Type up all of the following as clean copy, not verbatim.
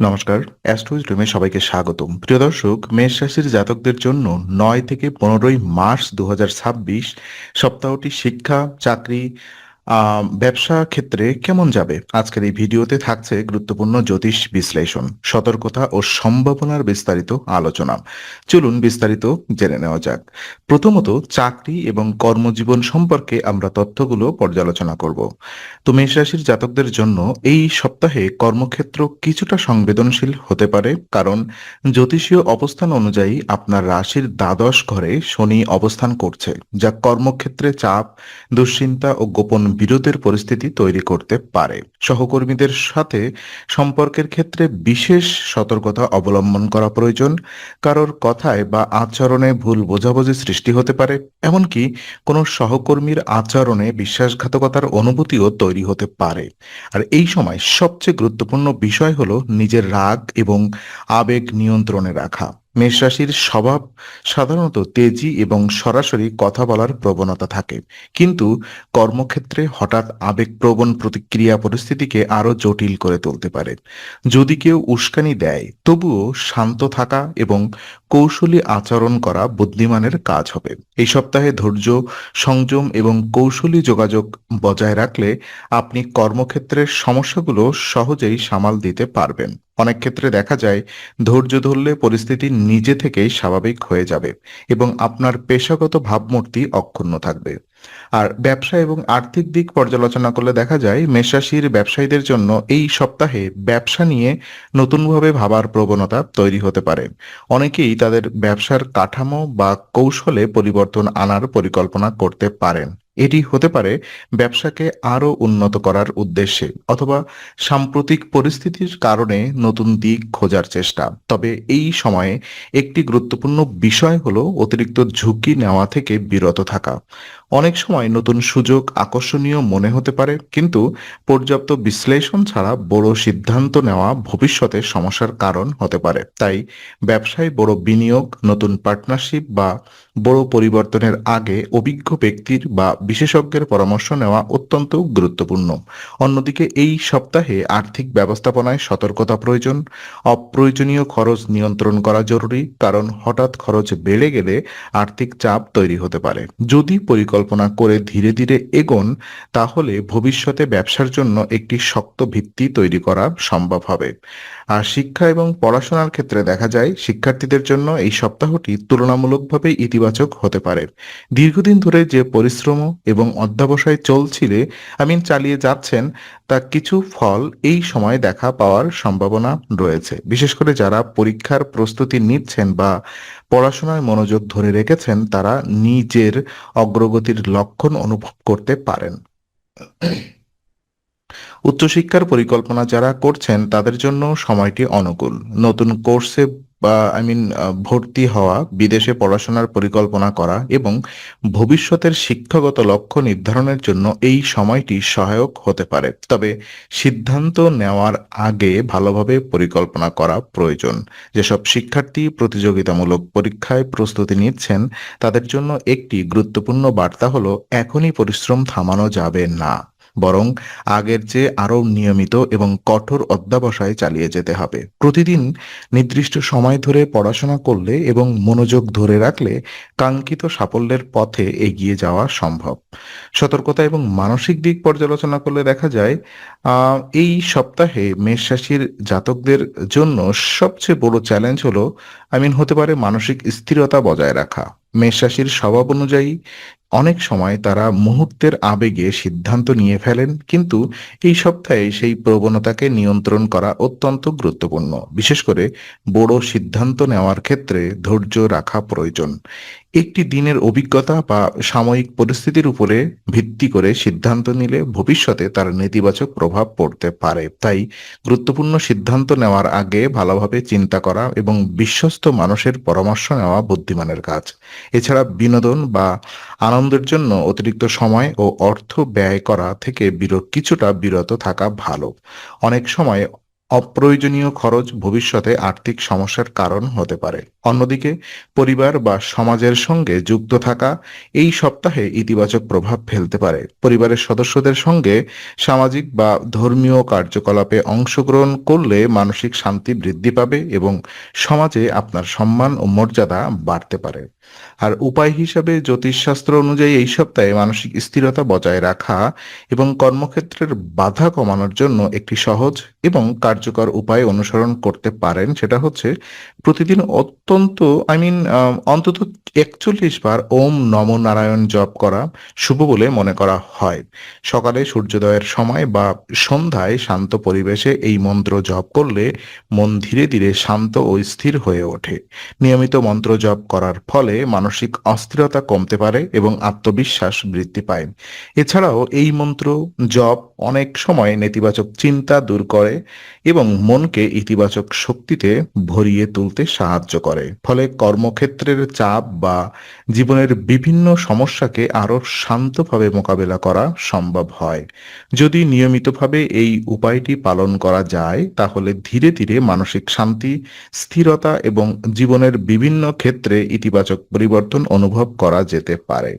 নমস্কার, অ্যাস্ট্রোইজডমে সবাইকে স্বাগতম। প্রিয় দর্শক, মেষ রাশির জাতকদের জন্য ৯ থেকে ১৫ই মার্চ ২০২৬ সপ্তাহটি শিক্ষা, চাকরি, ব্যবসা ক্ষেত্রে কেমন যাবে? আজকের এই ভিডিওতে থাকছে গুরুত্বপূর্ণ জ্যোতিষ বিশ্লেষণ, সতর্কতা ও সম্ভাবনার বিস্তারিত আলোচনা। চলুন বিস্তারিত জেনে নেওয়া যাক। প্রথমত, চাকরি এবং কর্মজীবন সম্পর্কে আমরা তথ্যগুলো পর্যালোচনা করব। তো মেষ রাশির জাতকদের জন্য এই সপ্তাহে কর্মক্ষেত্র কিছুটা সংবেদনশীল হতে পারে, কারণ জ্যোতিষীয় অবস্থান অনুযায়ী আপনার রাশির দ্বাদশ ঘরে শনি অবস্থান করছে, যা কর্মক্ষেত্রে চাপ, দুশ্চিন্তা ও গোপন বিরোধের পরিস্থিতি তৈরি করতে পারে। সহকর্মীদের সাথে সম্পর্কের ক্ষেত্রে বিশেষ সতর্কতা অবলম্বন করা প্রয়োজন। কারোর কথায় বা আচরণে ভুল বোঝাবুঝি সৃষ্টি হতে পারে, এমনকি কোনো সহকর্মীর আচরণে বিশ্বাসঘাতকতার অনুভূতিও তৈরি হতে পারে। আর এই সময় সবচেয়ে গুরুত্বপূর্ণ বিষয় হলো নিজের রাগ এবং আবেগ নিয়ন্ত্রণে রাখা। মেষ রাশির স্বভাব সাধারণত তেজি এবং সরাসরি কথা বলার প্রবণতা থাকে, কিন্তু কর্মক্ষেত্রে হঠাৎ আবেগপ্রবণ প্রতিক্রিয়া পরিস্থিতিকে আরো জটিল করে তুলতে পারে। যদি কেউ উস্কানি দেয়, তবুও শান্ত থাকা এবং কৌশলী আচরণ করা বুদ্ধিমানের কাজ হবে। এই সপ্তাহে ধৈর্য, সংযম এবং কৌশলী যোগাযোগ বজায় রাখলে আপনি কর্মক্ষেত্রের সমস্যাগুলো সহজেই সামাল দিতে পারবেন। অনেক ক্ষেত্রে দেখা যায় ধৈর্য ধরলে পরিস্থিতি নিজে থেকেই স্বাভাবিক হয়ে যাবে এবং আপনার পেশাগত ভাবমূর্তি অক্ষুণ্ণ থাকবে। আর ব্যবসা এবং আর্থিক দিক পর্যালোচনা করলে দেখা যায় মেষরাশির ব্যবসায়ীদের জন্য এই সপ্তাহে ব্যবসা নিয়ে নতুনভাবে ভাবার প্রবণতা তৈরি হতে পারে। অনেকেই তাদের ব্যবসার কাঠামো বা কৌশলে পরিবর্তন আনার পরিকল্পনা করতে পারেন। এটি হতে পারে ব্যবসাকে আরো উন্নত করার উদ্দেশ্যে, অথবা সাম্প্রতিক পরিস্থিতির কারণে নতুন দিক খোঁজার চেষ্টা। তবে এই সময়ে একটি গুরুত্বপূর্ণ বিষয় হলো অতিরিক্ত ঝুঁকি নেওয়া থেকে বিরত থাকা। অনেক সময় নতুন সুযোগ আকর্ষণীয় মনে হতে পারে, কিন্তু পর্যাপ্ত বিশ্লেষণ ছাড়া বড় সিদ্ধান্ত নেওয়া ভবিষ্যতে সমস্যার কারণ হতে পারে। তাই ব্যবসায় বড় বিনিয়োগ, নতুন পার্টনারশিপ বা বড় পরিবর্তনের আগে অভিজ্ঞ ব্যক্তির বা বিশেষজ্ঞের পরামর্শ নেওয়া অত্যন্ত গুরুত্বপূর্ণ। অন্যদিকে এই সপ্তাহে আর্থিক ব্যবস্থাপনায় সতর্কতা প্রয়োজন। অপ্রয়োজনীয় খরচ নিয়ন্ত্রণ করা জরুরি, কারণ হঠাৎ খরচ বেড়ে গেলে আর্থিক চাপ তৈরি হতে পারে। যদি পরিকল্পনা করে ধীরে ধীরে এগোন, তাহলে ভবিষ্যতে ব্যবসার জন্য একটি শক্ত ভিত্তি তৈরি করা সম্ভব হবে। আর শিক্ষা এবং পড়াশোনার ক্ষেত্রে দেখা যায় শিক্ষার্থীদের জন্য এই সপ্তাহটি তুলনামূলকভাবে ইতিবাচক হতে পারে। দীর্ঘদিন ধরে যে পরিশ্রম এবং অধ্যবসায় চালিয়ে যাচ্ছেন, তা কিছু ফল এই সময় দেখা পাওয়ার সম্ভাবনা রয়েছে। বিশেষ করে যারা পরীক্ষার প্রস্তুতি নিচ্ছেন বা পড়াশোনায় মনোযোগ ধরে রেখেছেন, তারা নিজের অগ্রগতির লক্ষণ অনুভব করতে পারেন। উচ্চশিক্ষার পরিকল্পনা যারা করছেন তাদের জন্য সময়টি অনুকূল। নতুন কোর্সে বা ভর্তি হওয়া, বিদেশে পড়াশোনার পরিকল্পনা করা এবং ভবিষ্যতের শিক্ষাগত লক্ষ্য নির্ধারণের জন্য এই সময়টি সহায়ক হতে পারে। তবে সিদ্ধান্ত নেওয়ার আগে ভালোভাবে পরিকল্পনা করা প্রয়োজন। যেসব শিক্ষার্থী প্রতিযোগিতামূলক পরীক্ষায় প্রস্তুতি নিচ্ছেন, তাদের জন্য একটি গুরুত্বপূর্ণ বার্তা হলো এখনই পরিশ্রম থামানো যাবে না, বরং আগের চেয়ে আরও নিয়মিত এবং কঠোর অধ্যবসায় চালিয়ে যেতে হবে। প্রতিদিন নির্দিষ্ট সময় ধরে পড়াশোনা করলে এবং মনোযোগ ধরে রাখলে কাঙ্ক্ষিত সাফল্যের পথে এগিয়ে যাওয়া সম্ভব। সতর্কতা এবং মানসিক দিক পর্যালোচনা করলে দেখা যায় এই সপ্তাহে মেষ রাশির জাতকদের জন্য সবচেয়ে বড় চ্যালেঞ্জ হলো হতে পারে মানসিক স্থিরতা বজায় রাখা। মেষ রাশির স্বভাব অনুযায়ী অনেক সময় তারা মুহূর্তের আবেগে সিদ্ধান্ত নিয়ে ফেলেন, কিন্তু এই সপ্তাহে সেই প্রবণতাকে নিয়ন্ত্রণ করা অত্যন্ত গুরুত্বপূর্ণ। বিশেষ করে বড় সিদ্ধান্ত নেওয়ার ক্ষেত্রে ধৈর্য রাখা প্রয়োজন। একটি দিনের অভিজ্ঞতা বা সাময়িক পরিস্থিতির উপরে ভিত্তি করে সিদ্ধান্ত নিলে ভবিষ্যতে তার নেতিবাচক প্রভাব পড়তে পারে। তাই গুরুত্বপূর্ণ সিদ্ধান্ত নেওয়ার আগে ভালোভাবে চিন্তা করা এবং বিশ্বস্ত মানুষের পরামর্শ নেওয়া বুদ্ধিমানের কাজ। এছাড়া বিনোদন বা আনন্দের জন্য অতিরিক্ত সময় ও অর্থ ব্যয় করা থেকে কিছুটা বিরত থাকা ভালো। অনেক সময় অপ্রয়োজনীয় খরচ ভবিষ্যতে আর্থিক সমস্যার কারণ হতে পারে। অন্যদিকে পরিবার বা সমাজের সঙ্গে যুক্ত থাকা এই সপ্তাহে ইতিবাচক প্রভাব ফেলতে পারে। পরিবারের সদস্যদের সঙ্গে সামাজিক বা ধর্মীয় কার্যকলাপে অংশগ্রহণ করলে মানসিক শান্তি বৃদ্ধি পাবে এবং সমাজে আপনার সম্মান ও মর্যাদা বাড়তে পারে। আর উপায় হিসাবে জ্যোতিষশাস্ত্র অনুযায়ী এই সপ্তাহে মানসিক স্থিরতা বজায় রাখা এবং কর্মক্ষেত্রের বাধা কমানোর জন্য একটি সহজ এবং কার্যকর উপায় অনুসরণ করতে পারেন। সেটা হচ্ছে প্রতিদিন অন্তত ৪১ বার ওম নমো নারায়ণ জপ করা শুভ বলে মনে করা হয়। সকালে সূর্যোদয়ের সময় বা সন্ধ্যায় শান্ত পরিবেশে এই মন্ত্র জপ করলে মন ধীরে ধীরে শান্ত ও স্থির হয়ে ওঠে। নিয়মিত মন্ত্র জপ করার ফলে মানসিক অস্থিরতা কমতে পারে এবং আত্মবিশ্বাস বৃদ্ধি পায়। এছাড়াও এই মন্ত্র জপ অনেক সময় নেতিবাচক চিন্তা দূর করে এবং মনকে ইতিবাচক শক্তিতে ভরিয়ে তুলতে সাহায্য করে। ফলে কর্মক্ষেত্রের চাপ বা জীবনের বিভিন্ন সমস্যাকে আরো শান্তভাবে মোকাবেলা করা সম্ভব হয়। যদি নিয়মিতভাবে এই উপায়টি পালন করা যায় তাহলে ধীরে ধীরে মানসিক শান্তি, স্থিরতা এবং জীবনের বিভিন্ন ক্ষেত্রে ইতিবাচক পরিবর্তন অনুভব করা যেতে পারে।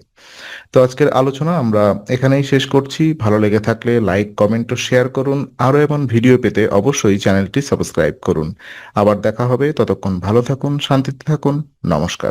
তো আজকের আলোচনা আমরা এখানেই শেষ করছি। ভালো লেগে থাকলে লাইক, কমেন্ট ও শেয়ার করুন। আরও এমন ভিডিও পেতে অবশ্যই চ্যানেলটি সাবস্ক্রাইব করুন। আবার দেখা হবে, ততক্ষণ ভালো থাকুন, শান্তিতে থাকুন। নমস্কার।